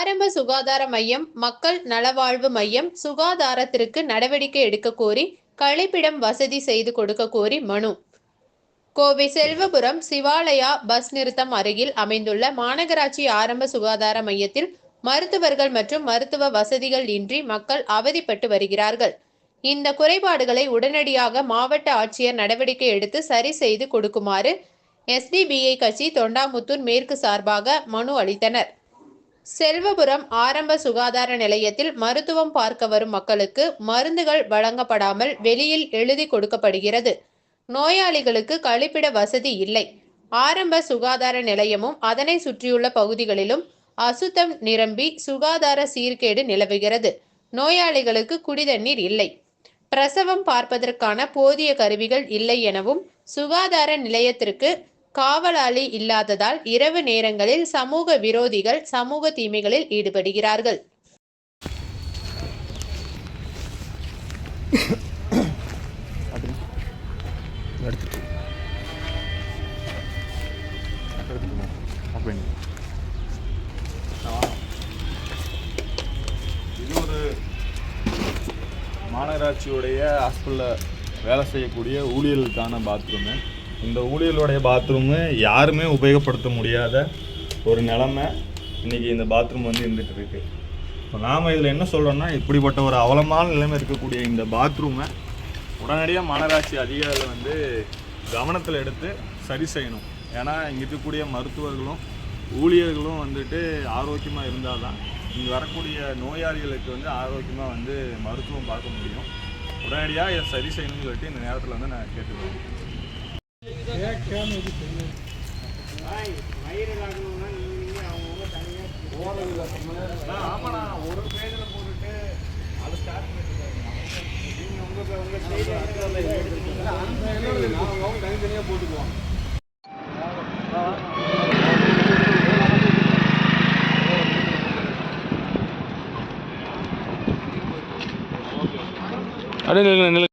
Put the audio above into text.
ஆரம்ப சுகாதார மையம், மக்கள் நலவாழ்வு மையம் சுகாதாரத்திற்கு நடவடிக்கை எடுக்க கோரி கழிப்பிடம் வசதி செய்து கொடுக்க கோரி மனு. கோவை செல்வபுரம் சிவாலயா பஸ் நிறுத்தம் அருகில் அமைந்துள்ள மாநகராட்சி ஆரம்ப சுகாதார மையத்தில் மருத்துவர்கள் மற்றும் மருத்துவ வசதிகள் இன்றி மக்கள் அவதிப்பட்டு வருகிறார்கள். இந்த குறைபாடுகளை உடனடியாக மாவட்ட ஆட்சியர் நடவடிக்கை எடுத்து சரி செய்து கொடுக்குமாறு SDBI கட்சி தொண்டாமுத்தூர் மேற்கு சார்பாக மனு அளித்தனர். செல்வபுரம் ஆரம்ப சுகாதார நிலையத்தில் மருத்துவம் பார்க்க வரும் மக்களுக்கு மருந்துகள் வழங்கப்படாமல் வெளியில் எழுதி கொடுக்கப்படுகிறது. நோயாளிகளுக்கு கழிப்பிட வசதி இல்லை. ஆரம்ப சுகாதார நிலையமும் அதனை சுற்றியுள்ள பகுதிகளிலும் அசுத்தம் நிரம்பி சுகாதார சீர்கேடு நிலவுகிறது. நோயாளிகளுக்கு குடிதண்ணீர் இல்லை. பிரசவம் பார்ப்பதற்கான போதிய கருவிகள் இல்லை எனவும், சுகாதார நிலையத்திற்கு காவலாளி இல்லாததால் இரவு நேரங்களில் சமூக விரோதிகள் சமூக தீமைகளில் ஈடுபடுகிறார்கள். இது ஒரு மாநகராட்சியுடைய ஹாஸ்பிட்டலில் வேலை செய்யக்கூடிய ஊழியர்களுக்கான பாத்ரூமு. இந்த ஊழியர்களுடைய பாத்ரூமு யாருமே உபயோகப்படுத்த முடியாத ஒரு நிலமை இன்றைக்கி இந்த பாத்ரூம் வந்து இருந்துகிட்டு இருக்கு. இப்போ நாம் இதில் என்ன சொல்கிறோன்னா, இப்படிப்பட்ட ஒரு அவலமான நிலைமை இருக்கக்கூடிய இந்த பாத்ரூமை உடனடியாக மாநகராட்சி அதிகாரிகள் வந்து கவனத்தில் எடுத்து சரி செய்யணும். ஏன்னா இங்கே இருக்கக்கூடிய மருத்துவர்களும் ஊழியர்களும் வந்துட்டு ஆரோக்கியமாக இருந்தால் தான் இங்கே வரக்கூடிய நோயாளிகளுக்கு வந்து ஆரோக்கியமாக வந்து மருத்துவம் பார்க்க முடியும். உடனடியாக இதை சரி செய்யணும்னு சொல்லிட்டு இந்த நேரத்தில் வந்து நான் கேட்டுக்கிறேன். ஆமாண்ணா, ஒரு பேஜில் போட்டுட்டு அதை ஸ்டார்ட் பண்ணிட்டு தனித்தனியாக போட்டுக்குவோம். அப்படியே